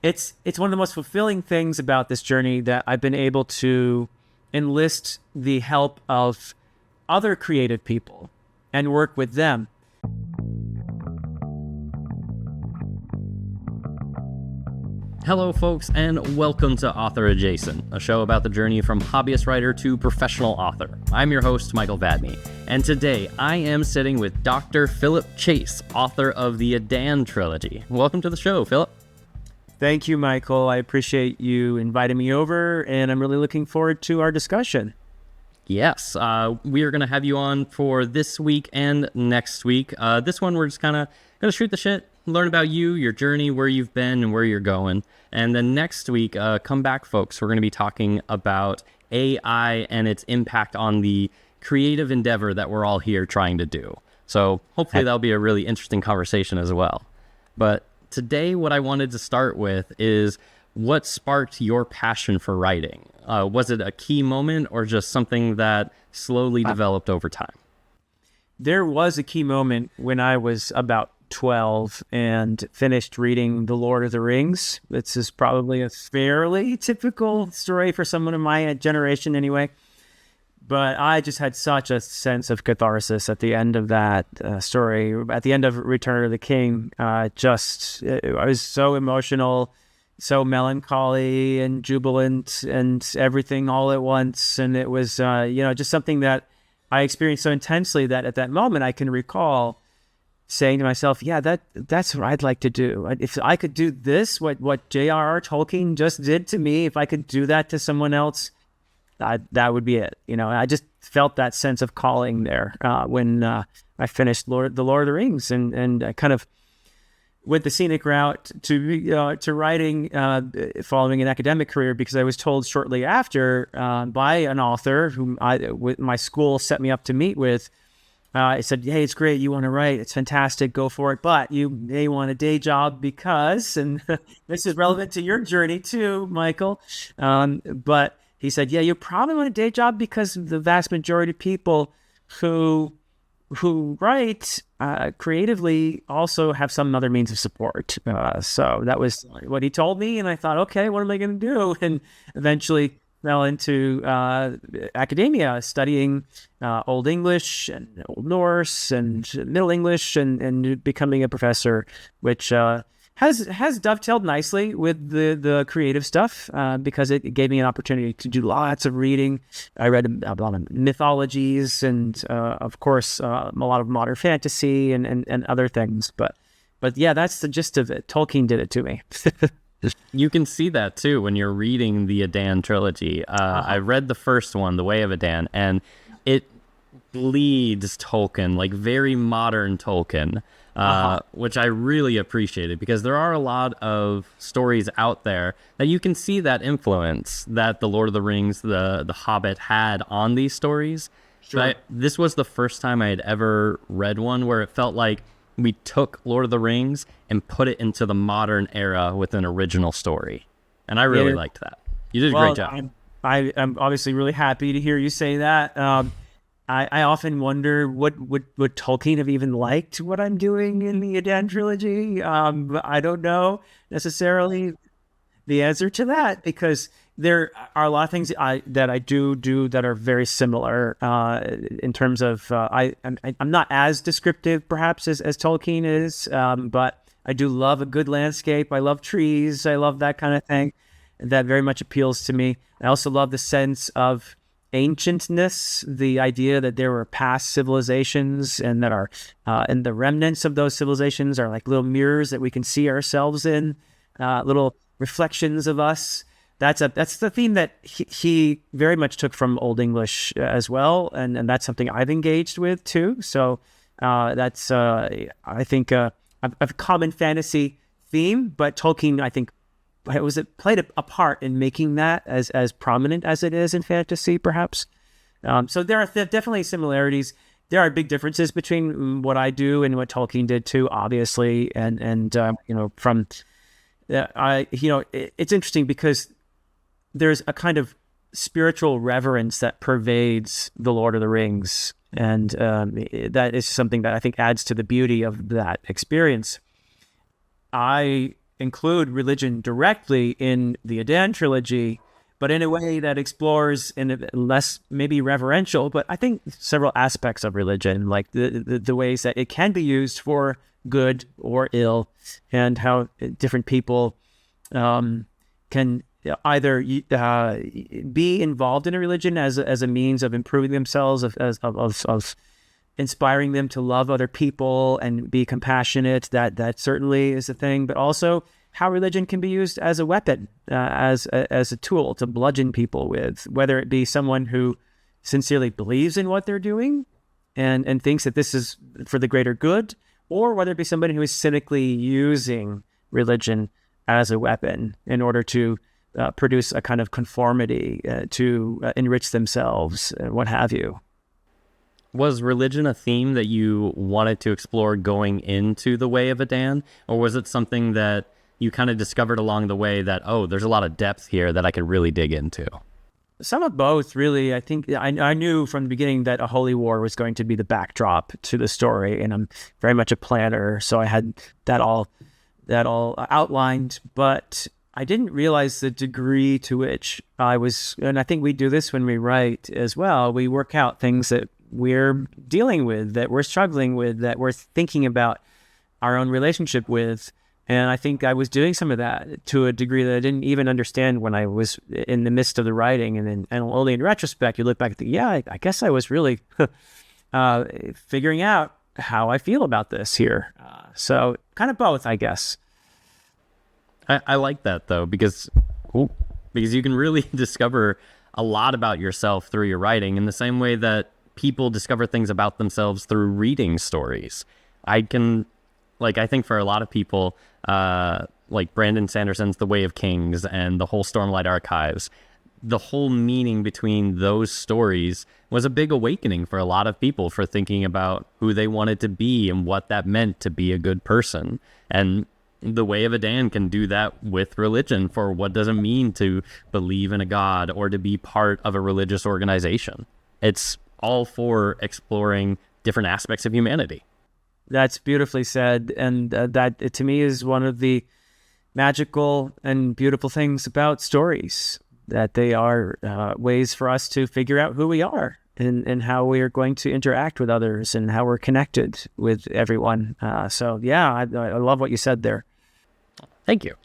it's one of the most fulfilling things about this journey that I've been able to enlist the help of other creative people and work with them. Hello, folks, and welcome to Author Adjacent, a show about the journey from hobbyist writer to professional author. I'm your host, Michael Vadney, and today I am sitting with Dr. Philip Chase, author of the Edan Trilogy. Welcome to the show, Philip. Thank you, Michael. I appreciate you inviting me over, and I'm really looking forward to our discussion. Yes, we are going to have you on for this week and next week. This one, we're just kind of going to shoot the shit, learn about you, your journey, where you've been, and where you're going. And then next week, come back, folks. We're going to be talking about AI and its impact on the creative endeavor that we're all here trying to do. So hopefully that'll be a really interesting conversation as well. But today, what I wanted to start with is what sparked your passion for writing? Was it a key moment or just something that slowly developed over time? There was a key moment when I was about 12 and finished reading The Lord of the Rings. This is probably a fairly typical story for someone in my generation anyway. But I just had such a sense of catharsis at the end of that story. At the end of Return of the King, I was so emotional, so melancholy and jubilant and everything all at once. And it was, just something that I experienced so intensely that at that moment I can recall saying to myself, yeah, that's what I'd like to do. If I could do this, what J.R.R. Tolkien just did to me, if I could do that to someone else, that would be it. I just felt that sense of calling there when I finished The Lord of the Rings, and I kind of went the scenic route to writing following an academic career, because I was told shortly after by an author whom my school set me up to meet with. I said, hey, it's great. You want to write. It's fantastic. Go for it. But you may want a day job because, and this is relevant to your journey too, Michael. But he said, yeah, you probably want a day job because the vast majority of people who write creatively also have some other means of support. So that was what he told me. And I thought, okay, what am I going to do? And eventually fell into academia, studying Old English and Old Norse and Middle English, and becoming a professor, which has dovetailed nicely with the creative stuff because it gave me an opportunity to do lots of reading. I read a lot of mythologies and, of course, a lot of modern fantasy and other things. But yeah, that's the gist of it. Tolkien did it to me. You can see that too when you're reading the Edan Trilogy. I read the first one, The Way of Edan, and it bleeds Tolkien, like very modern Tolkien, which I really appreciated, because there are a lot of stories out there that you can see that influence that The Lord of the Rings, the Hobbit had on these stories. Sure. But this was the first time I had ever read one where it felt like we took Lord of the Rings and put it into the modern era with an original story. And I really liked that. You did a great job. I'm obviously really happy to hear you say that. I often wonder, would Tolkien have even liked what I'm doing in the Edan Trilogy? I don't know necessarily the answer to that, because there are a lot of things that I do that are very similar in terms of I'm not as descriptive perhaps as Tolkien is, but I do love a good landscape. I love trees. I love that kind of thing. That very much appeals to me. I also love the sense of ancientness, the idea that there were past civilizations and that and the remnants of those civilizations are like little mirrors that we can see ourselves in, little reflections of us. That's the theme that he very much took from Old English as well, and that's something I've engaged with too. So that's I think a common fantasy theme, but Tolkien, I think, played a part in making that as prominent as it is in fantasy, perhaps. So there are definitely similarities. There are big differences between what I do and what Tolkien did too, obviously, and from it's interesting because there's a kind of spiritual reverence that pervades The Lord of the Rings, and that is something that I think adds to the beauty of that experience. I include religion directly in the Edan Trilogy, but in a way that explores in a less maybe reverential, but I think several aspects of religion, like the ways that it can be used for good or ill, and how different people can either be involved in a religion as a means of improving themselves, of inspiring them to love other people and be compassionate. That certainly is a thing, but also how religion can be used as a weapon, as a tool to bludgeon people with, whether it be someone who sincerely believes in what they're doing and thinks that this is for the greater good, or whether it be somebody who is cynically using religion as a weapon in order to produce a kind of conformity, to enrich themselves, what have you. Was religion a theme that you wanted to explore going into the Way of Edan, or was it something that you kind of discovered along the way that, oh, there's a lot of depth here that I could really dig into? Some of both, really. I think I knew from the beginning that a holy war was going to be the backdrop to the story, and I'm very much a planner, so I had that all outlined, but I didn't realize the degree to which I was, and I think we do this when we write as well. We work out things that we're dealing with, that we're struggling with, that we're thinking about our own relationship with. And I think I was doing some of that to a degree that I didn't even understand when I was in the midst of the writing. And only in retrospect, you look back and think, yeah, I guess I was really figuring out how I feel about this here. So kind of both, I guess. I like that, though, because you can really discover a lot about yourself through your writing in the same way that people discover things about themselves through reading stories. I think for a lot of people, like Brandon Sanderson's The Way of Kings and the whole Stormlight Archives, the whole meaning between those stories was a big awakening for a lot of people for thinking about who they wanted to be and what that meant to be a good person. And the Way of Edan can do that with religion, for what does it mean to believe in a god or to be part of a religious organization. It's all for exploring different aspects of humanity. That's beautifully said. And that, to me, is one of the magical and beautiful things about stories, that they are ways for us to figure out who we are and how we are going to interact with others and how we're connected with everyone. So, yeah, I love what you said there. Thank you.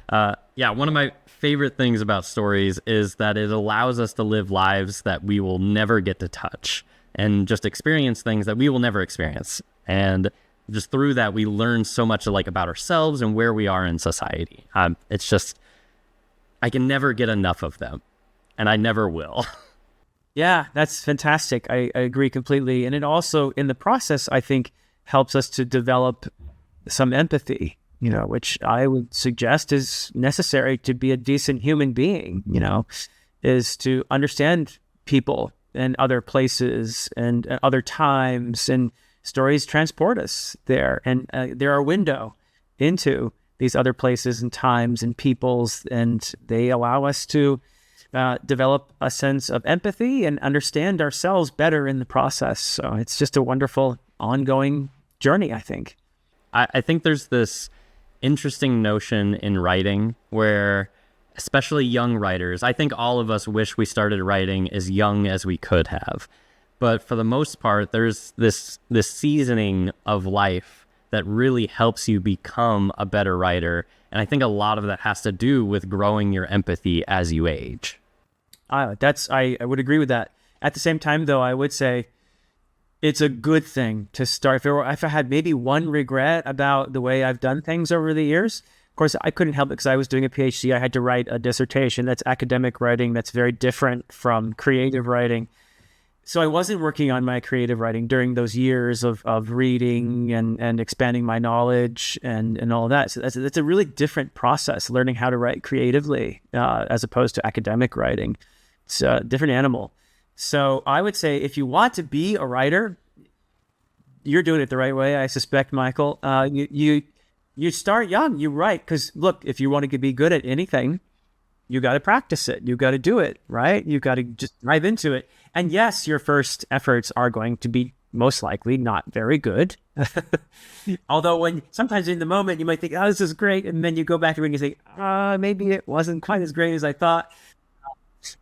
One of my favorite things about stories is that it allows us to live lives that we will never get to touch and just experience things that we will never experience. And just through that, we learn so much about ourselves and where we are in society. It's just, I can never get enough of them, and I never will. Yeah, that's fantastic. I agree completely. And it also, in the process, I think, helps us to develop some empathy, which I would suggest is necessary to be a decent human being, is to understand people and other places and other times, and stories transport us there, and they're our window into these other places and times and peoples, and they allow us to develop a sense of empathy and understand ourselves better in the process. So it's just a wonderful ongoing journey, I think. I think there's this interesting notion in writing where, especially young writers, I think all of us wish we started writing as young as we could have. But for the most part, there's this seasoning of life that really helps you become a better writer. And I think a lot of that has to do with growing your empathy as you age. I would agree with that. At the same time, though, I would say it's a good thing to start. If I had maybe one regret about the way I've done things over the years, of course, I couldn't help it because I was doing a PhD. I had to write a dissertation. That's academic writing. That's very different from creative writing. So I wasn't working on my creative writing during those years of reading and expanding my knowledge and all of that. So that's a really different process, learning how to write creatively as opposed to academic writing. It's a different animal. So I would say if you want to be a writer, you're doing it the right way, I suspect, Michael. You start young, you write, because look, if you want to be good at anything, you got to practice it. You got to do it, right? You got to just dive into it. And yes, your first efforts are going to be most likely not very good. Although when sometimes in the moment you might think, oh, this is great. And then you go back to it and you say, maybe it wasn't quite as great as I thought.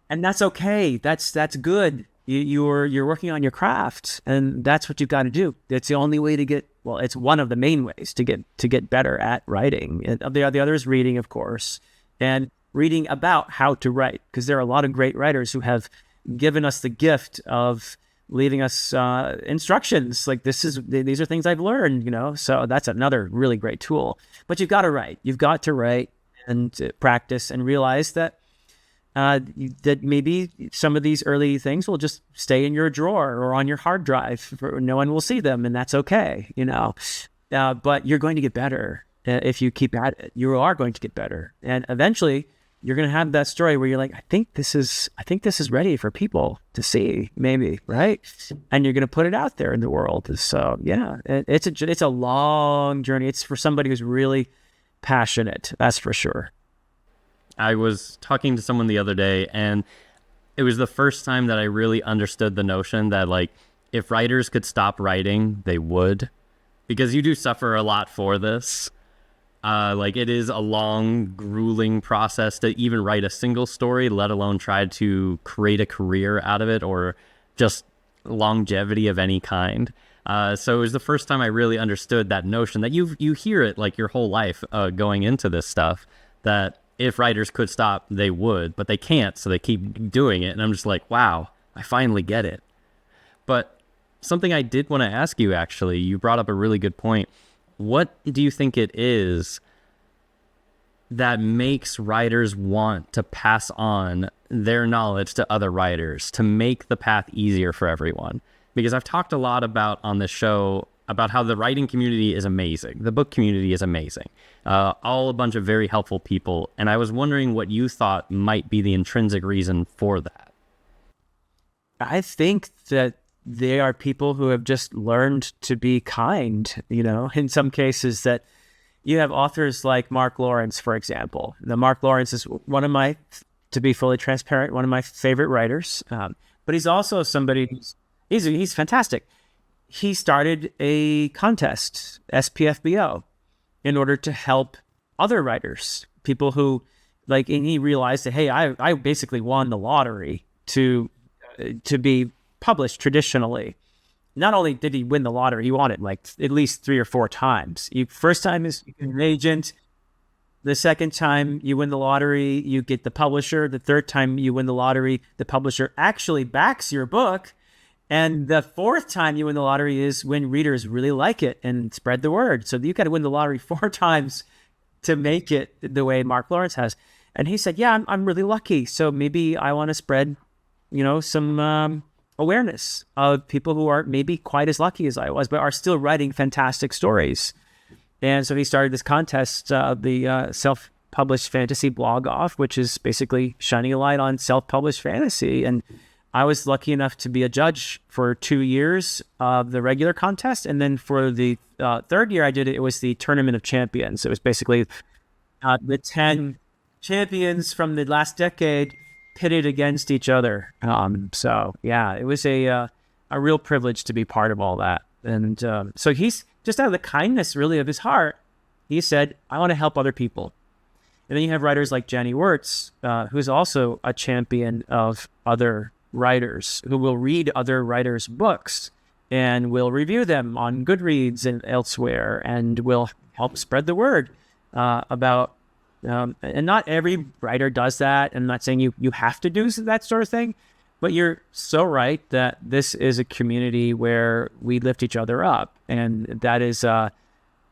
And that's okay. That's good. You're working on your craft, and that's what you've got to do. It's the only way to get, well, it's one of the main ways to get better at writing. And the other is reading, of course, and reading about how to write, because there are a lot of great writers who have given us the gift of leaving us instructions like these are things I've learned, so that's another really great tool. But you've got to write and practice and realize that that maybe some of these early things will just stay in your drawer or on your hard drive. No one will see them, and that's okay, but you're going to get better if you keep at it. You are going to get better, and eventually you're going to have that story where you're like, I think this is ready for people to see, maybe, right? And you're going to put it out there in the world. So yeah, it's a long journey. It's for somebody who's really passionate, that's for sure. I was talking to someone the other day, and it was the first time that I really understood the notion that, like, if writers could stop writing, they would, because you do suffer a lot for this. Like, it is a long, grueling process to even write a single story, let alone try to create a career out of it or just longevity of any kind. So it was the first time I really understood that notion that you hear it like your whole life going into this stuff, that if writers could stop, they would, but they can't, so they keep doing it. And I'm just like, wow, I finally get it. But something I did want to ask you, actually, you brought up a really good point. What do you think it is that makes writers want to pass on their knowledge to other writers to make the path easier for everyone? Because I've talked a lot about on this show about how the writing community is amazing. The book community is amazing. All a bunch of very helpful people. And I was wondering what you thought might be the intrinsic reason for that. I think that they are people who have just learned to be kind, in some cases. That you have authors like Mark Lawrence, for example. Now, Mark Lawrence is one of my, to be fully transparent, one of my favorite writers. But he's also somebody he's fantastic. He started a contest, SPFBO, in order to help other writers, people who, like, and he realized that, hey, I basically won the lottery to be published traditionally. Not only did he win the lottery, he won it like at least 3 or 4 times. First time is an agent. The second time you win the lottery, you get the publisher. The third time you win the lottery, the publisher actually backs your book. And the fourth time you win the lottery is when readers really like it and spread the word. So you've got to win the lottery 4 times to make it the way Mark Lawrence has. And he said, yeah, I'm really lucky. So maybe I want to spread, some awareness of people who aren't maybe quite as lucky as I was, but are still writing fantastic stories. And so he started this contest, the self-published fantasy blog off, which is basically shining a light on self-published fantasy. And I was lucky enough to be a judge for 2 years of the regular contest. And then for the third year I did it, it was the Tournament of Champions. It was basically the 10 champions from the last decade pitted against each other. So yeah, it was a real privilege to be part of all that. And so he's just out of the kindness really of his heart, he said, I want to help other people. And then you have writers like Jenny Wirtz, who's also a champion of other writers, who will read other writers' books and will review them on Goodreads and elsewhere, and will help spread the word about. And not every writer does that. I'm not saying you have to do that sort of thing, but you're so right that this is a community where we lift each other up, and that is, an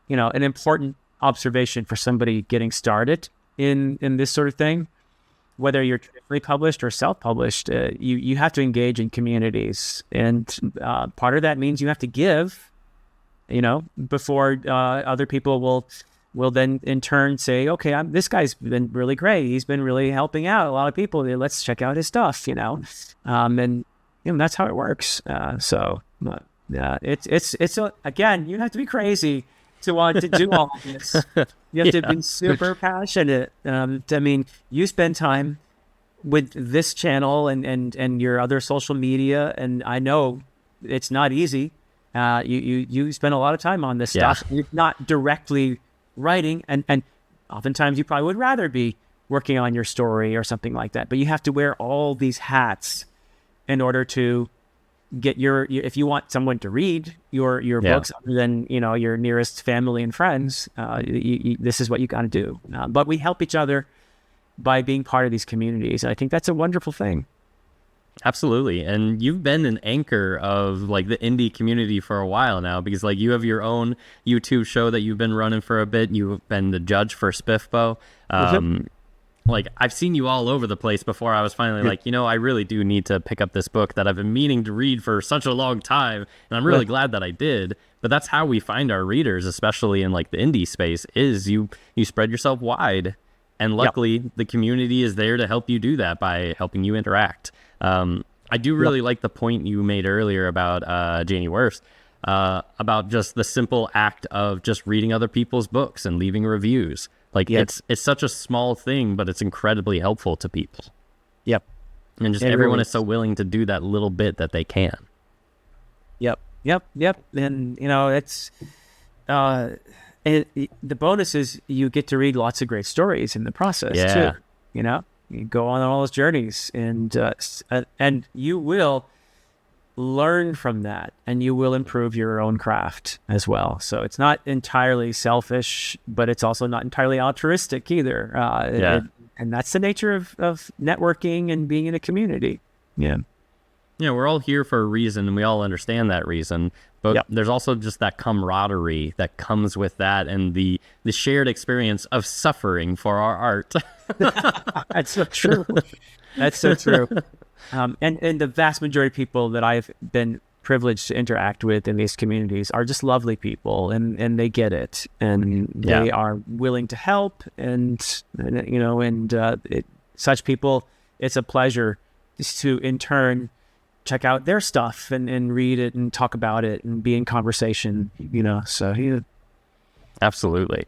important observation for somebody getting started in this sort of thing. Whether you're traditionally published or self-published, you have to engage in communities, and part of that means you have to give, before other people will then in turn say, okay, this guy's been really great. He's been really helping out a lot of people. Let's check out his stuff, and that's how it works. It's again, you have to be crazy to want to do all of this. You have to be super passionate. You spend time with this channel and your other social media, and I know it's not easy. You spend a lot of time on this stuff. You're not directly writing, and oftentimes you probably would rather be working on your story or something like that. But you have to wear all these hats in order to get your if you want someone to read your books other than your nearest family and friends, this is what you got to do. But we help each other by being part of these communities, and I think that's a wonderful thing. Absolutely. And you've been an anchor of like the indie community for a while now, because like you have your own YouTube show that you've been running for a bit. You've been the judge for Spiffbo. Like I've seen you all over the place before I was finally like, I really do need to pick up this book that I've been meaning to read for such a long time. And I'm really glad that I did. But that's how we find our readers, especially in like the indie space, is you spread yourself wide. And luckily the community is there to help you do that by helping you interact. I do really like the point you made earlier about Janie Wurst, about just the simple act of just reading other people's books and leaving reviews. Like it's such a small thing, but it's incredibly helpful to people. Yep. And just everyone is so willing to do that little bit that they can. Yep. And it's the bonus is you get to read lots of great stories in the process too. You go on all those journeys, and you will learn from that, and you will improve your own craft as well. So it's not entirely selfish, but it's also not entirely altruistic either. And that's the nature of networking and being in a community. Yeah, we're all here for a reason, and we all understand that reason. But there's also just that camaraderie that comes with that, and the shared experience of suffering for our art. That's so true. That's so true. And the vast majority of people that I've been privileged to interact with in these communities are just lovely people, and they get it, and they are willing to help, such people, it's a pleasure just to in turn check out their stuff and read it and talk about it and be in conversation, Absolutely.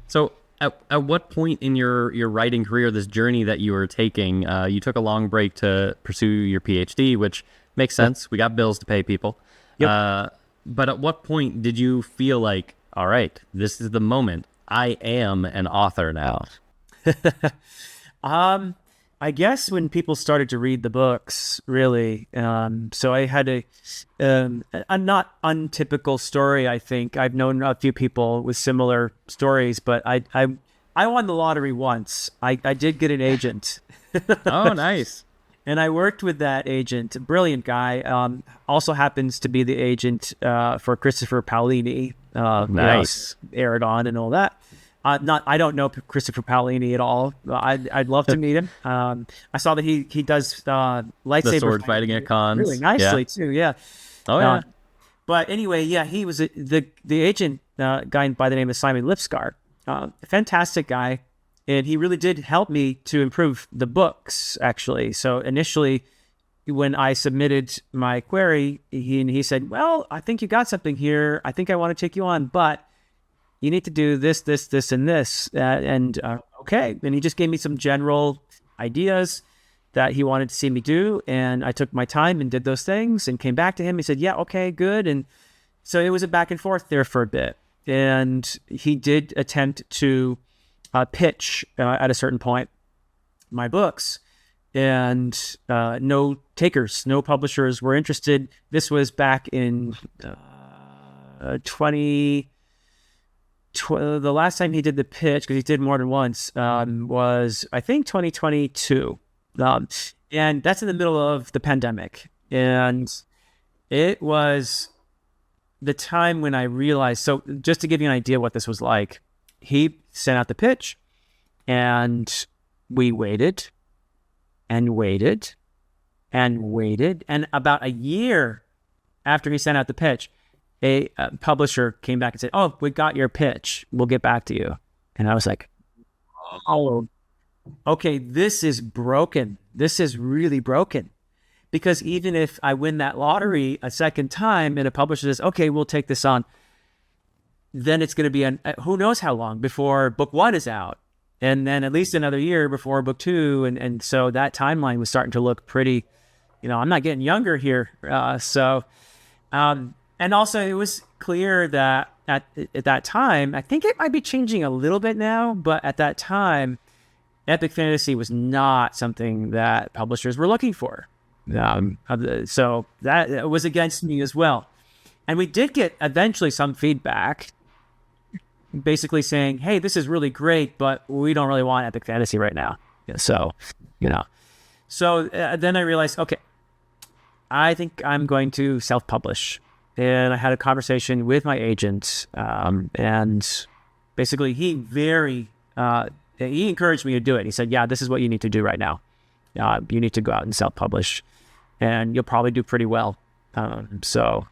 So at what point in your writing career, this journey that you were taking, you took a long break to pursue your PhD, which makes sense. We got bills to pay, people. But at what point did you feel like, all right, this is the moment. I am an author now? I guess when people started to read the books, really. So I had a not untypical story, I think. I've known a few people with similar stories, but I won the lottery once. I did get an agent. Oh, nice. And I worked with that agent, a brilliant guy. Also happens to be the agent for Christopher Paolini. Nice. Aragon and all that. I don't know Christopher Paolini at all. I'd love to meet him. I saw that he does lightsaber the sword fighting at cons really nicely too. Yeah. Oh yeah. But anyway, he was the agent guy by the name of Simon Lipscar. A fantastic guy, and he really did help me to improve the books. Actually, so initially, when I submitted my query, he said, "Well, I think you got something here. I think I want to take you on, but you need to do this, and this." Okay. And he just gave me some general ideas that he wanted to see me do. And I took my time and did those things and came back to him. He said, yeah, okay, good. And so it was a back and forth there for a bit. And he did attempt to pitch at a certain point my books. And no takers, no publishers were interested. This was back in the last time he did the pitch, because he did more than once, was I think 2022, and that's in the middle of the pandemic. And it was the time when I realized. So just to give you an idea what this was like, he sent out the pitch, and we waited and waited and waited, and about a year after he sent out the pitch, a publisher came back and said, "Oh, we got your pitch. We'll get back to you." And I was like, "Oh, okay, this is broken. This is really broken." Because even if I win that lottery a second time and a publisher says, "Okay, we'll take this on," then it's going to be who knows how long before book one is out. And then at least another year before book two. And so that timeline was starting to look pretty, I'm not getting younger here. And also, it was clear that at that time, I think it might be changing a little bit now, but at that time, epic fantasy was not something that publishers were looking for. So that was against me as well. And we did get eventually some feedback, basically saying, hey, this is really great, but we don't really want epic fantasy right now. So, So then I realized, okay, I think I'm going to self-publish. And I had a conversation with my agent, and basically he encouraged me to do it. He said, yeah, this is what you need to do right now. You need to go out and self-publish, and you'll probably do pretty well. So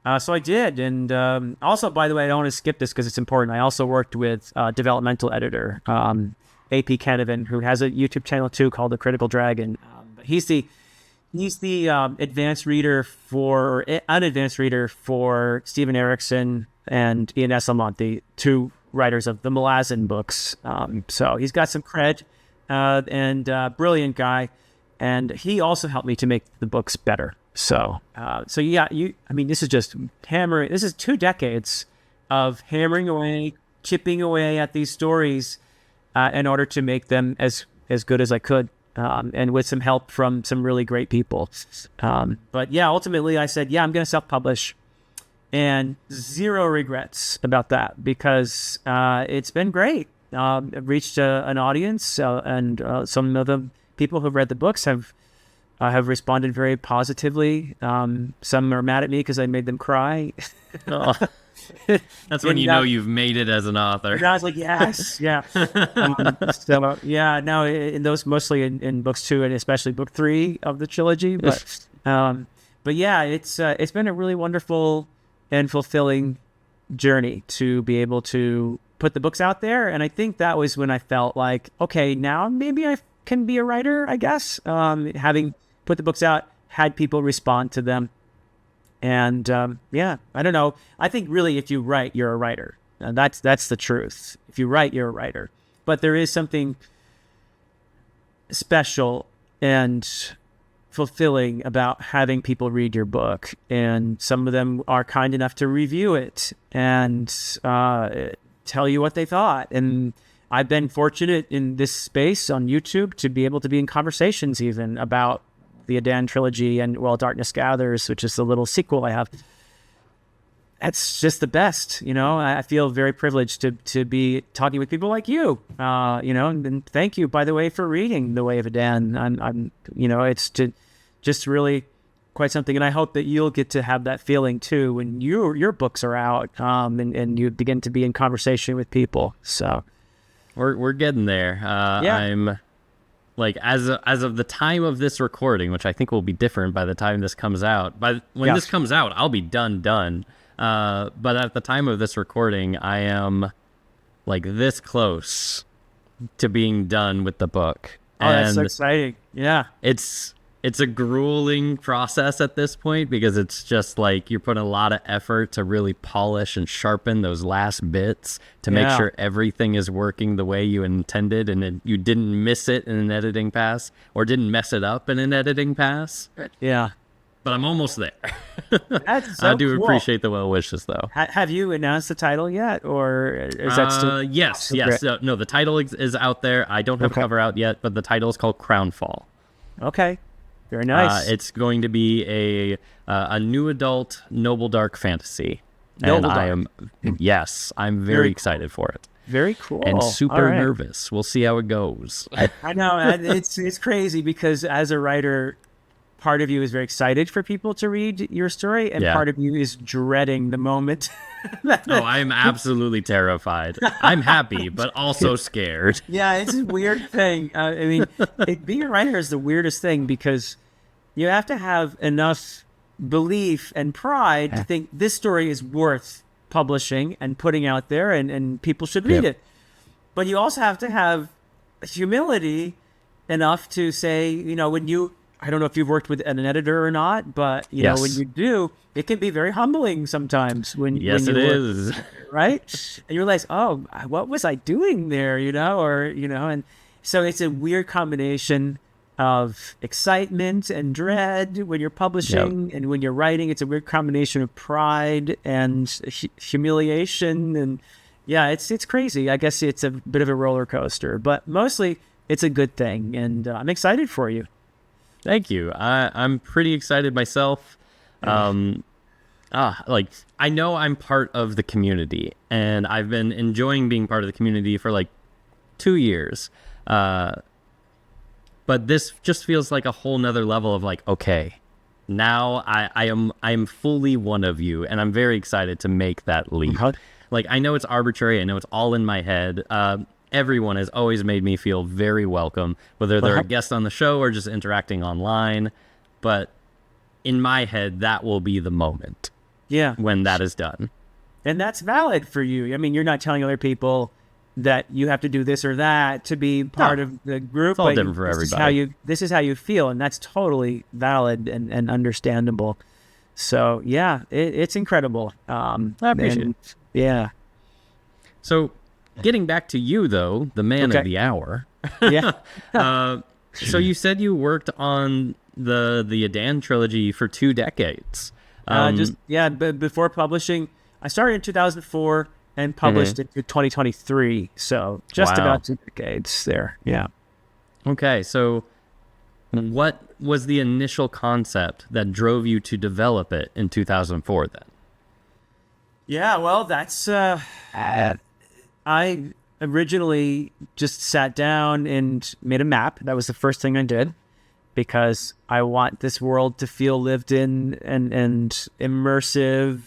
I did. And also, by the way, I don't want to skip this because it's important. I also worked with a developmental editor, AP Canavan, who has a YouTube channel too called The Critical Dragon. He's the advanced reader or unadvanced reader for Steven Erikson and Ian Esselmont, the two writers of the Malazan books. So he's got some cred, and brilliant guy. And he also helped me to make the books better. So yeah, this is just hammering. This is 2 decades of hammering away, chipping away at these stories in order to make them as good as I could. And with some help from some really great people. But yeah, ultimately I said, yeah, I'm going to self-publish, and zero regrets about that, because it's been great. I've reached an audience, and some of the people who've read the books have responded very positively. Some are mad at me because I made them cry. Oh. That's when you know you've made it as an author. And I was like, yes, yeah. No, in those mostly in books 2 and especially book 3 of the trilogy. But yeah, it's been a really wonderful and fulfilling journey to be able to put the books out there. And I think that was when I felt like, okay, now maybe I can be a writer, I guess. Having put the books out, had people respond to them. And yeah, I don't know. I think really, if you write, you're a writer. That's the truth. If you write, you're a writer. But there is something special and fulfilling about having people read your book, and some of them are kind enough to review it and tell you what they thought. And I've been fortunate in this space on YouTube to be able to be in conversations even about the Edan Trilogy and While Darkness Gathers, which is the little sequel I have. That's just the best, I feel very privileged to be talking with people like you, and thank you, by the way, for reading The Way of Edan. I'm it's just really quite something. And I hope that you'll get to have that feeling too when your books are out, and you begin to be in conversation with people. So we're getting there. Yeah. I'm like, as of the time of this recording, which I think will be different by the time this comes out. When this comes out, I'll be done. But at the time of this recording, I am like this close to being done with the book. Oh, that's so exciting. Yeah. It's a grueling process at this point, because it's just like you're putting a lot of effort to really polish and sharpen those last bits to make sure everything is working the way you intended, and you didn't miss it in an editing pass or didn't mess it up in an editing pass. Yeah. But I'm almost there. That's so I do cool. appreciate the well wishes, though. Have you announced the title yet, or is that still? Yes. No, the title is out there. I don't have a cover out yet, but the title is called Crownfall. Okay. Very nice. It's going to be a new adult noble dark fantasy. Noble and dark. I'm very excited for it. Very cool. And super nervous. We'll see how it goes. I know. It's crazy, because as a writer, part of you is very excited for people to read your story, and part of you is dreading the moment. I'm absolutely terrified. I'm happy, but also scared. Yeah, it's a weird thing. Being a writer is the weirdest thing, because you have to have enough belief and pride to think this story is worth publishing and putting out there, and people should read it. But you also have to have humility enough to say, when you... I don't know if you've worked with an editor or not, but when you do, it can be very humbling sometimes. It is. Right? And you realize, oh, what was I doing there? And so it's a weird combination of excitement and dread when you're publishing, and when you're writing, it's a weird combination of pride and humiliation. And yeah, it's crazy. I guess it's a bit of a roller coaster, but mostly it's a good thing. And I'm excited for you. Thank you. I'm pretty excited myself. Like, I know I'm part of the community, and I've been enjoying being part of the community for like 2 years. But this just feels like a whole nother level of like, okay, now I'm fully one of you, and I'm very excited to make that leap. Like, I know it's arbitrary. I know it's all in my head. Everyone has always made me feel very welcome, whether they're a guest on the show or just interacting online. But in my head, that will be the moment. Yeah. When that is done. And that's valid for you. I mean, you're not telling other people that you have to do this or that to be part of the group. It's all different for everybody. This is how you feel, and that's totally valid and understandable. So yeah, it's incredible. I appreciate it. Yeah. So getting back to you though, the man of the hour. Yeah. So you said you worked on the Edan Trilogy for 2 decades. Before publishing, I started in 2004 and published in 2023. So just about 2 decades there. Yeah. Okay. So what was the initial concept that drove you to develop it in 2004 then? Yeah, well, that's, I originally just sat down and made a map. That was the first thing I did, because I want this world to feel lived in and immersive.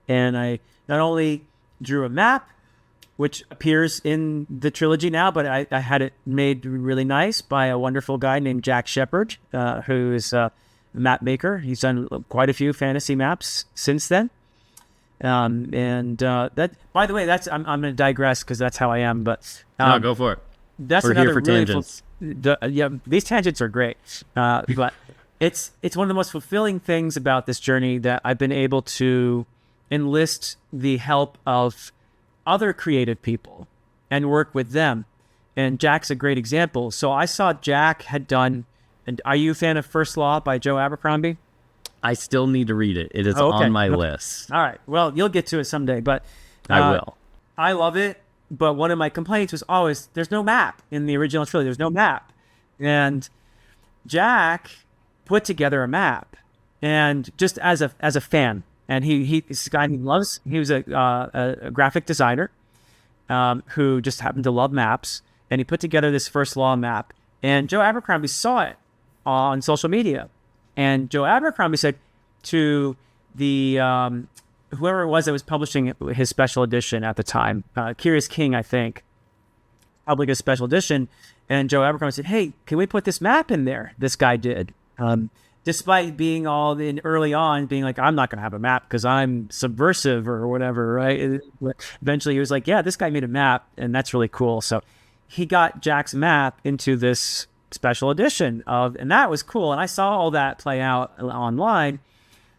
And I not only drew a map, which appears in the trilogy now, but I had it made really nice by a wonderful guy named Jack Shepard, who is a map maker. He's done quite a few fantasy maps since then. That, by the way, that's I'm going to digress because that's how I am. But no, go for it. That's We're another here for really tangents. These tangents are great. But it's one of the most fulfilling things about this journey that I've been able to enlist the help of other creative people and work with them. And Jack's a great example. So I saw Jack had done. And are you a fan of First Law by Joe Abercrombie? I still need to read it. It is on my list. All right. Well, you'll get to it someday, but I will. I love it. But one of my complaints was always there's no map in the original trilogy. There's no map. And Jack put together a map, and just as a fan, and he's a guy he loves. He was a graphic designer who just happened to love maps, and he put together this First Law map. And Joe Abercrombie saw it on social media. And Joe Abercrombie said to the whoever it was that was publishing his special edition at the time, Curious King, I think, published a special edition. And Joe Abercrombie said, "Hey, can we put this map in there?" This guy did, despite being all in early on, being like, "I'm not going to have a map because I'm subversive or whatever," right? Eventually, he was like, "Yeah, this guy made a map, and that's really cool." So he got Jack's map into this special edition and that was cool. And I saw all that play out online,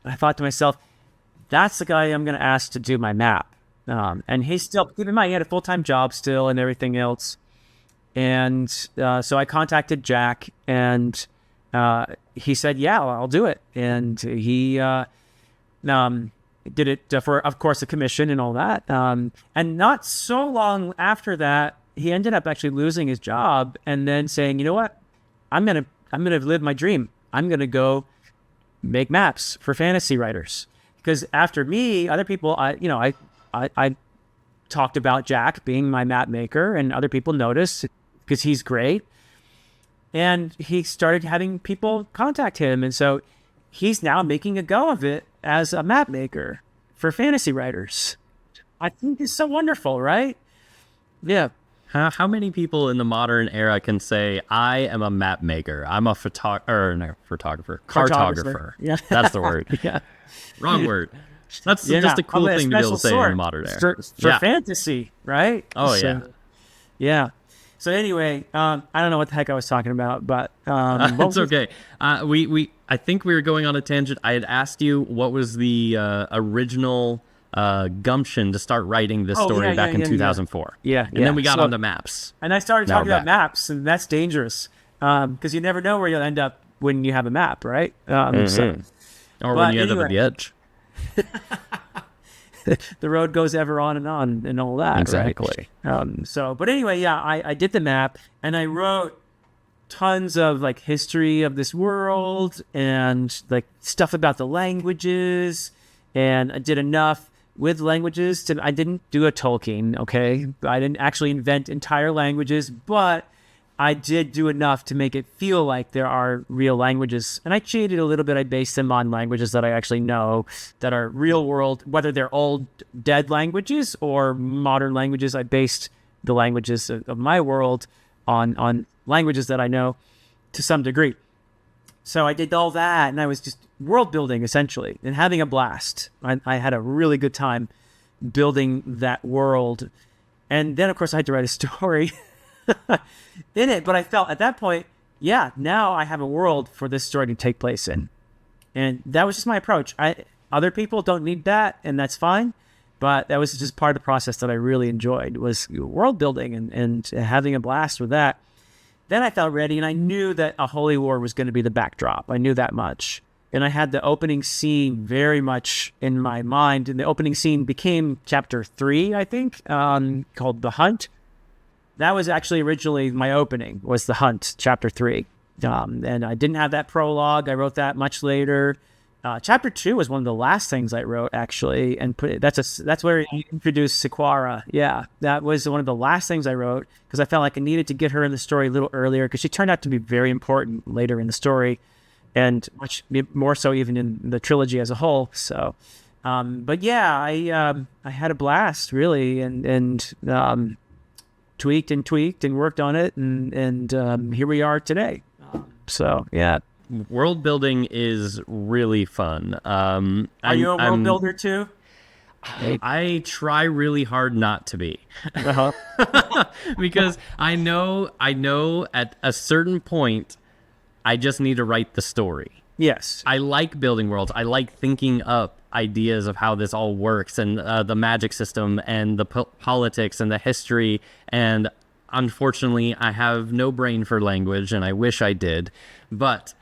and I thought to myself, that's the guy I'm going to ask to do my map. And he's still, keep in mind, he had a full-time job still and everything else. And so I contacted Jack, and he said, yeah, I'll do it. And he did it for, of course, a commission and all that. And not so long after that, he ended up actually losing his job and then saying, you know what? I'm gonna live my dream. I'm gonna go make maps for fantasy writers. Because after me, other people, I talked about Jack being my map maker, and other people noticed because he's great. And he started having people contact him, and so he's now making a go of it as a map maker for fantasy writers. I think it's so wonderful, right? Yeah. How many people in the modern era can say, I am a map maker? I'm a cartographer. Yeah. That's the word. Yeah. Wrong word. That's just a cool thing to be able to say in the modern era. For fantasy, right? Oh, so, yeah. So anyway, I don't know what the heck I was talking about, but it's okay. I think we were going on a tangent. I had asked you what was the original gumption to start writing this story back in 2004. Yeah. And then we got onto maps. And I started talking about maps, and that's dangerous. because you never know where you'll end up when you have a map, right? Or when you end up at the edge. The road goes ever on and all that. Exactly. Right? But anyway, yeah, I did the map and I wrote tons of like history of this world and like stuff about the languages, and I did enough with languages I didn't do a Tolkien, okay? I didn't actually invent entire languages, but I did do enough to make it feel like there are real languages. And I cheated a little bit. I based them on languages that I actually know that are real world, whether they're old dead languages or modern languages. I based the languages of my world on languages that I know to some degree. So I did all that, and I was just world building essentially and having a blast. I had a really good time building that world. And then, of course, I had to write a story in it, but I felt at that point, yeah, now I have a world for this story to take place in. And that was just my approach. Other people don't need that, and that's fine, but that was just part of the process that I really enjoyed, was world building and having a blast with that. Then I felt ready, and I knew that a holy war was going to be the backdrop. I knew that much. And I had the opening scene very much in my mind, and the opening scene became chapter 3, I think, called The Hunt. That was actually originally my opening, was The Hunt, chapter 3. And I didn't have that prologue. I wrote that much later. Chapter 2 was one of the last things I wrote, actually, and that's where you introduced Sequara. Yeah, that was one of the last things I wrote, because I felt like I needed to get her in the story a little earlier, because she turned out to be very important later in the story, and much more so even in the trilogy as a whole. So, but yeah, I had a blast, really, and tweaked and worked on it, and here we are today. So yeah. World building is really fun. Are you a world builder too? I try really hard not to be, because I know at a certain point, I just need to write the story. Yes. I like building worlds. I like thinking up ideas of how this all works, and the magic system and the politics and the history. And unfortunately, I have no brain for language, and I wish I did. But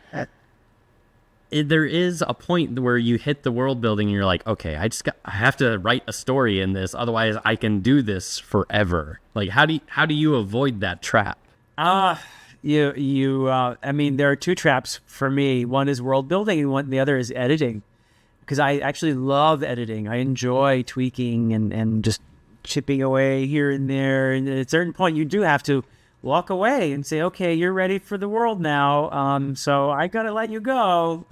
there is a point where you hit the world building and you're like, okay, I have to write a story in this. Otherwise I can do this forever. Like, how do you avoid that trap? I mean, there are two traps for me. One is world building and the other is editing, because I actually love editing. I enjoy tweaking and just chipping away here and there. And at a certain point you do have to walk away and say, okay, you're ready for the world now. So I got to let you go.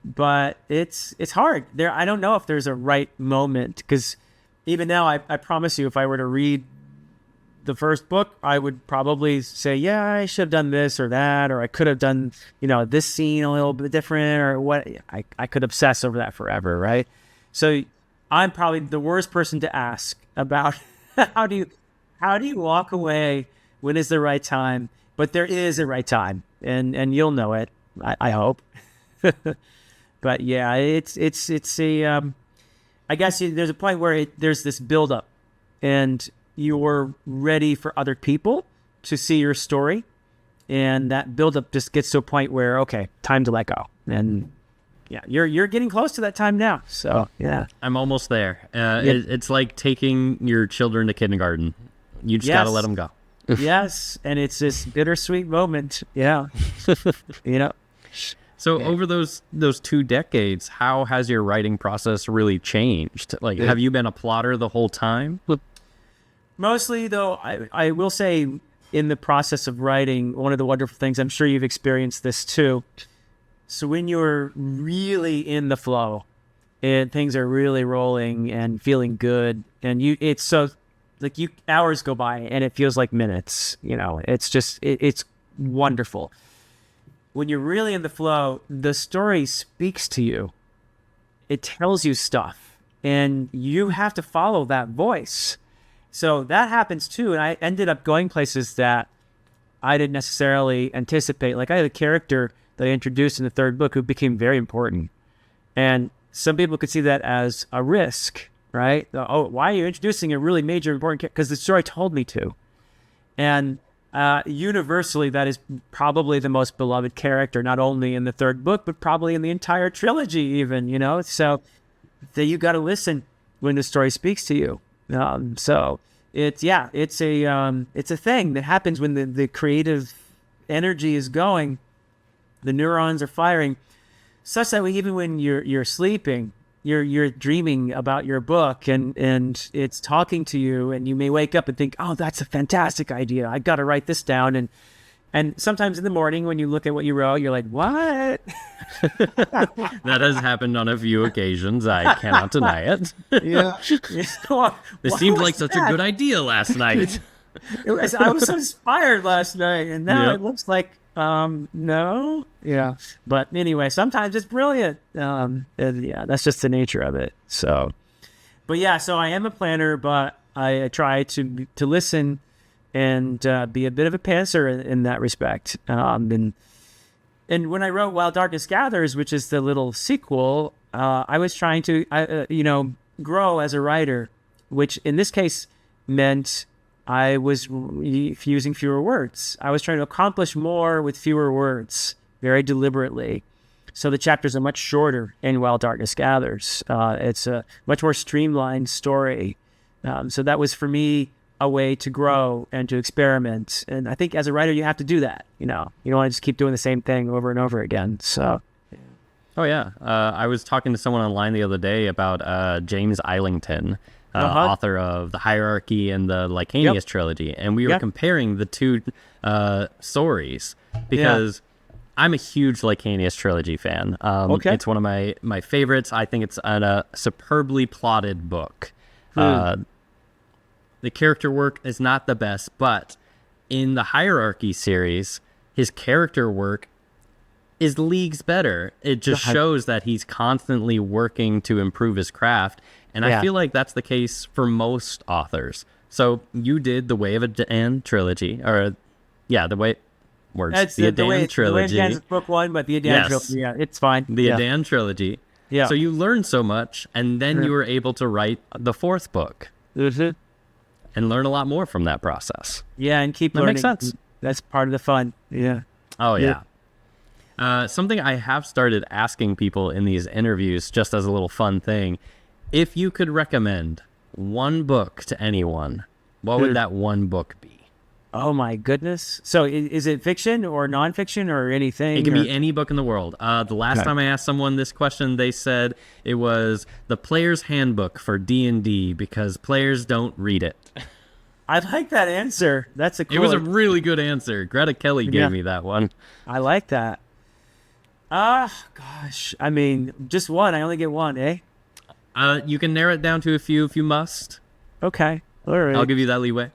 But it's hard there. I don't know if there's a right moment, because even now, I promise you, if I were to read the first book, I would probably say, yeah, I should have done this or that, or I could have done, this scene a little bit different, or what. I could obsess over that forever. Right. So I'm probably the worst person to ask about how do you walk away. When is the right time? But there is a right time, and you'll know it. I hope. But yeah, it's a. I guess there's a point where there's this buildup, and you're ready for other people to see your story, and that buildup just gets to a point where, okay, time to let go. And yeah, you're getting close to that time now. So yeah, I'm almost there. It's like taking your children to kindergarten. You just gotta let them go. Yes, and it's this bittersweet moment. Yeah. So over those 2 decades, how has your writing process really changed? Like, have you been a plotter the whole time? Mostly, though, I will say, in the process of writing, one of the wonderful things, I'm sure you've experienced this too. So when you're really in the flow and things are really rolling and feeling good, and it's so like hours go by and it feels like minutes. It's just it's wonderful. When you're really in the flow, the story speaks to you. It tells you stuff, and you have to follow that voice. So that happens too. And I ended up going places that I didn't necessarily anticipate. Like, I had a character that I introduced in the 3rd book who became very important. And some people could see that as a risk, right? Oh, why are you introducing a really major important character? Because the story told me to. And universally, that is probably the most beloved character, not only in the third book, but probably in the entire trilogy even, So you got to listen when the story speaks to you. So it's a thing that happens when the creative energy is going, the neurons are firing, such that even when you're sleeping, you're dreaming about your book and it's talking to you, and you may wake up and think, oh, that's a fantastic idea. I got to write this down. And sometimes in the morning when you look at what you wrote, you're like, what? That has happened on a few occasions. I cannot deny it. Yeah. This seemed like such a good idea last night. I was so inspired last night, and now it looks like, no. Yeah. But anyway, sometimes it's brilliant. That's just the nature of it. So I am a planner, but I try to listen and be a bit of a pantser in that respect. And when I wrote While Darkness Gathers, which is the little sequel, I was trying to, grow as a writer, which in this case meant I was using fewer words. I was trying to accomplish more with fewer words, very deliberately. So the chapters are much shorter in While Darkness Gathers. It's a much more streamlined story. So that was, for me, a way to grow and to experiment. And I think as a writer, you have to do that. You don't want to just keep doing the same thing over and over again. So. Oh, yeah. I was talking to someone online the other day about James Islington, author of The Hierarchy and the Licanius Trilogy. And we were comparing the two stories because I'm a huge Licanius Trilogy fan. It's one of my favorites. I think it's a superbly plotted book. The character work is not the best, but in the Hierarchy series, his character work is leagues better. It just shows that he's constantly working to improve his craft. And I feel like that's the case for most authors. So you did the Way of Edan Trilogy, the Edan Trilogy. The Way of book one, but the Edan Trilogy, it's fine. The Edan Trilogy. Yeah. So you learned so much, and then you were able to write the fourth book. Mm-hmm. And learn a lot more from that process. Yeah, and keep learning. That makes sense. That's part of the fun. Yeah. Oh, yeah. Something I have started asking people in these interviews, just as a little fun thing, if you could recommend one book to anyone, what would that one book be? Oh, my goodness. So is it fiction or nonfiction or anything? It can be any book in the world. The last time I asked someone this question, they said it was The Player's Handbook for D&D because players don't read it. I like that answer. That's a cool. It was a really good answer. Greta Kelly gave me that one. I like that. Gosh. I mean, just one. I only get one, eh? You can narrow it down to a few if you must. Okay. All right. I'll give you that leeway.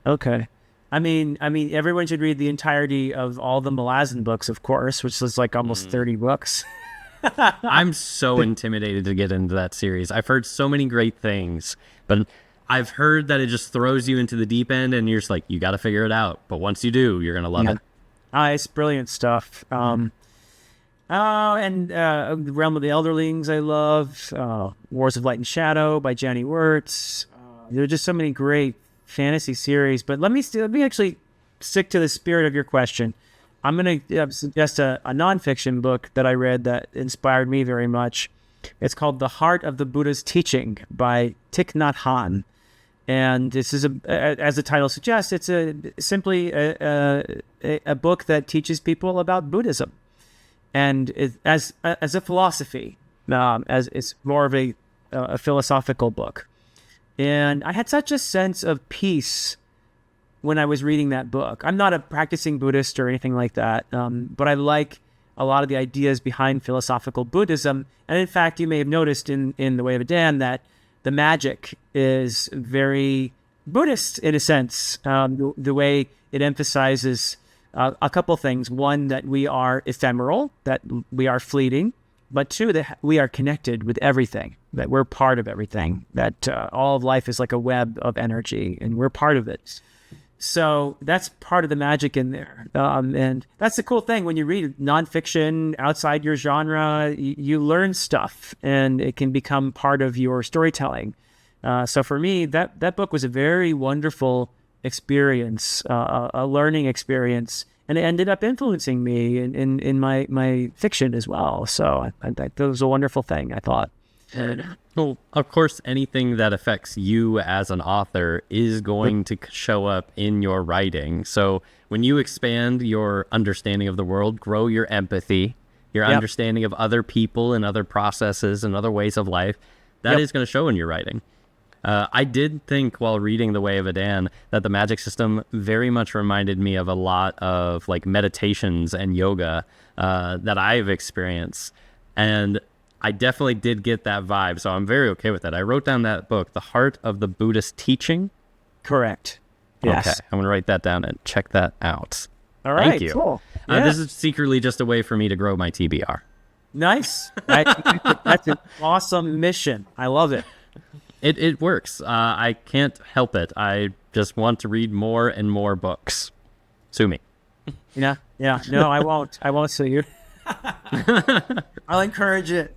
Okay. I mean, everyone should read the entirety of all the Malazan books, of course, which is like almost 30 books. I'm so intimidated to get into that series. I've heard so many great things, but I've heard that it just throws you into the deep end, and you're just like, you got to figure it out. But once you do, you're gonna love it. It's brilliant stuff. The Realm of the Elderlings, I love. Wars of Light and Shadow by Jenny Wirtz. There are just so many great fantasy series, but let me actually stick to the spirit of your question. I'm going to suggest a nonfiction book that I read that inspired me very much. It's called The Heart of the Buddha's Teaching by Thich Nhat Hanh. And this is, as the title suggests, it's simply a book that teaches people about Buddhism. And as a philosophy, as it's more of a philosophical book. And I had such a sense of peace when I was reading that book. I'm not a practicing Buddhist or anything like that, but I like a lot of the ideas behind philosophical Buddhism. And in fact, you may have noticed in The Way of Edan that the magic is very Buddhist in a sense. The way it emphasizes a couple things. One, that we are ephemeral, that we are fleeting. But two, that we are connected with everything, that we're part of everything, that all of life is like a web of energy, and we're part of it. So that's part of the magic in there. And that's the cool thing. When you read nonfiction outside your genre, you learn stuff, and it can become part of your storytelling. So for me, that book was a very wonderful experience, a learning experience, and it ended up influencing me in my fiction as well. So that was a wonderful thing, I thought. Well, of course, anything that affects you as an author is going to show up in your writing. So when you expand your understanding of the world, grow your empathy, your understanding of other people and other processes and other ways of life, that is going to show in your writing. I did think while reading The Way of Edan that the magic system very much reminded me of a lot of like meditations and yoga that I've experienced. And I definitely did get that vibe, so I'm very okay with that. I wrote down that book, The Heart of the Buddhist Teaching. Correct. Yes. Okay, I'm going to write that down and check that out. All right, Thank you. Cool. Yeah. This is secretly just a way for me to grow my TBR. Nice. That's an awesome mission. I love it. It works. I can't help it. I just want to read more and more books. Sue me. Yeah. No, I won't. I won't sue you. I'll encourage it.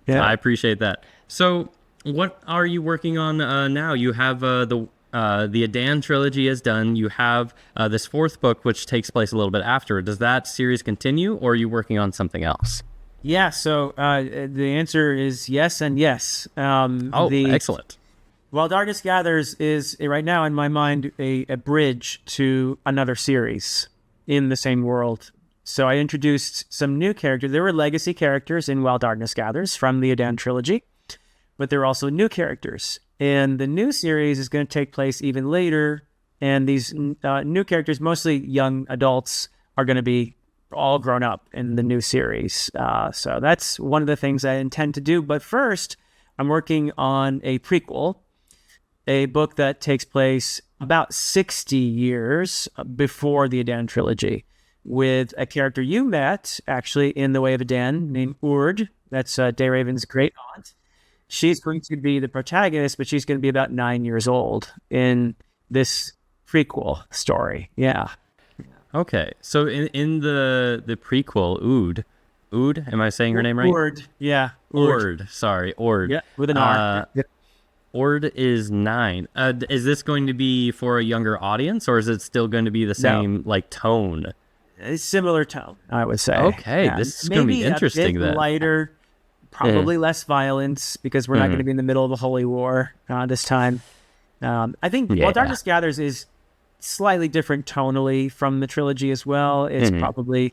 Yeah. I appreciate that. So what are you working on now? You have the Edan Trilogy is done. You have this fourth book, which takes place a little bit after. Does that series continue, or are you working on something else? Yeah, so the answer is yes and yes. Excellent. While Darkness Gathers is, right now in my mind, a bridge to another series in the same world. So I introduced some new characters. There were legacy characters in While Darkness Gathers from the Edan Trilogy, but there are also new characters. And the new series is going to take place even later, and these new characters, mostly young adults, are going to be all grown up in the new series. So that's one of the things I intend to do. But first, I'm working on a prequel, a book that takes place about 60 years before the Edan Trilogy, with a character you met, actually, in The Way of Edan, named Urd. That's Dayraven's great aunt. She's going to be the protagonist, but she's going to be about 9 years old in this prequel story. Yeah. Okay, so in the prequel, Ood, am I saying her name right? Urd, yeah. Urd, sorry, Urd. Yeah, with an R. Yeah. Urd is 9. Is this going to be for a younger audience, or is it still going to be the same like tone? A similar tone, I would say. Okay, yeah. This is going to be interesting. Maybe a bit lighter, probably less violence, because we're not going to be in the middle of a holy war this time. I think While Darkness Gathers is slightly different tonally from the trilogy as well. It's probably,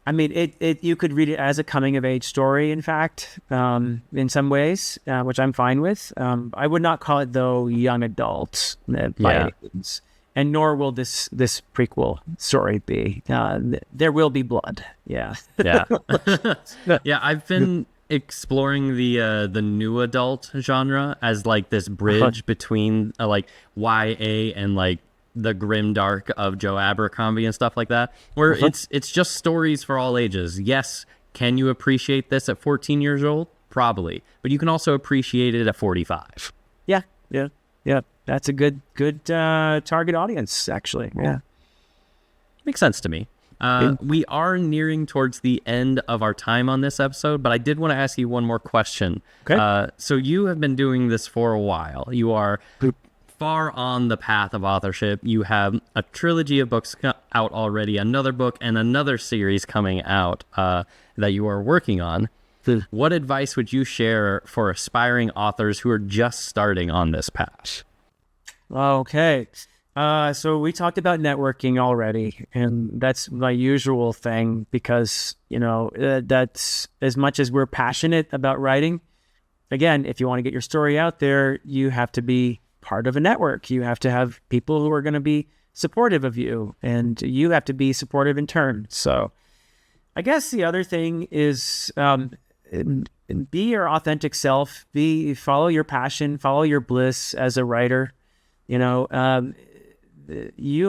I mean, it you could read it as a coming of age story, in fact, in some ways, which I'm fine with. I would not call it, though, young adult by any means. And nor will this prequel story be. There will be blood. Yeah. Yeah. Yeah, I've been exploring the new adult genre as like this bridge between like YA and like the grimdark of Joe Abercrombie and stuff like that, where it's just stories for all ages. Yes, can you appreciate this at 14 years old? Probably, but you can also appreciate it at 45. Yeah. That's a good target audience, actually. Yeah, makes sense to me. We are nearing towards the end of our time on this episode, but I did want to ask you one more question. Okay. So you have been doing this for a while. You are far on the path of authorship. You have a trilogy of books out already, another book and another series coming out that you are working on. What advice would you share for aspiring authors who are just starting on this path? Okay. So we talked about networking already, and that's my usual thing because, that's as much as we're passionate about writing. Again, if you want to get your story out there, you have to be part of a network. You have to have people who are going to be supportive of you, and you have to be supportive in turn. So I guess the other thing is be your authentic self, follow your passion, follow your bliss as a writer. You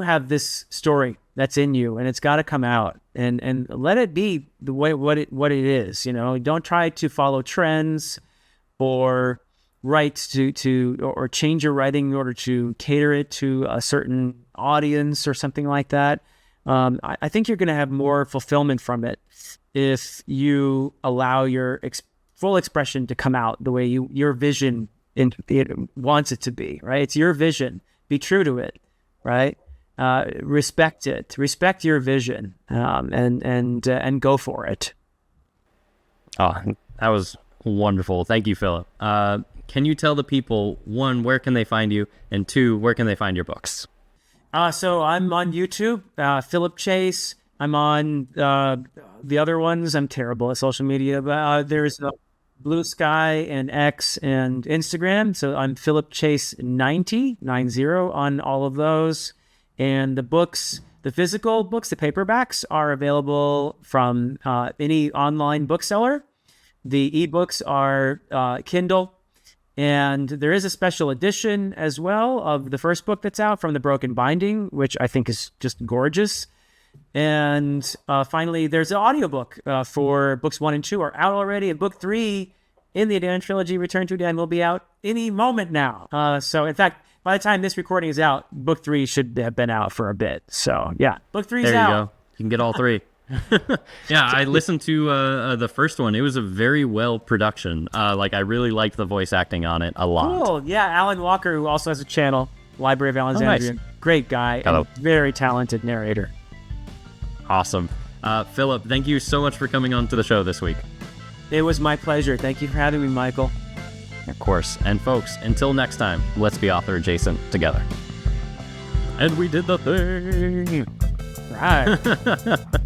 have this story that's in you, and it's got to come out, and let it be the way what it is. Don't try to follow trends or write to or change your writing in order to cater it to a certain audience or something like that. I think you're going to have more fulfillment from it if you allow your full expression to come out the way your vision it wants it to be. Right? It's your vision. Be true to it. right? Respect it. Respect your vision, and go for it. Oh, that was wonderful. Thank you, Philip. Can you tell the people, one, where can they find you, and two, where can they find your books? So I'm on YouTube, Philip Chase. I'm on the other ones. I'm terrible at social media, but there's Blue Sky and X and Instagram. So I'm Philip Chase 90 on all of those. And the books, the physical books, the paperbacks are available from any online bookseller. The ebooks are Kindle. And there is a special edition as well of the first book that's out from the Broken Binding, which I think is just gorgeous. And finally, there's an audiobook for books 1 and 2 are out already. And book 3 in the Edan Trilogy, Return to Edan, will be out any moment now. So in fact, by the time this recording is out, book 3 should have been out for a bit. So yeah, book 3 is out. There you go. You can get all 3. Yeah, I listened to the first one. It was a very well production. Like, I really liked the voice acting on it a lot. Cool. Yeah, Alan Walker, who also has a channel, Library of Alexandria. Nice. Great guy. Hello. And very talented narrator. Awesome. Philip, thank you so much for coming on to the show this week. It was my pleasure. Thank you for having me, Michael. Of course. And folks, until next time, let's be author adjacent together. And we did the thing. Right.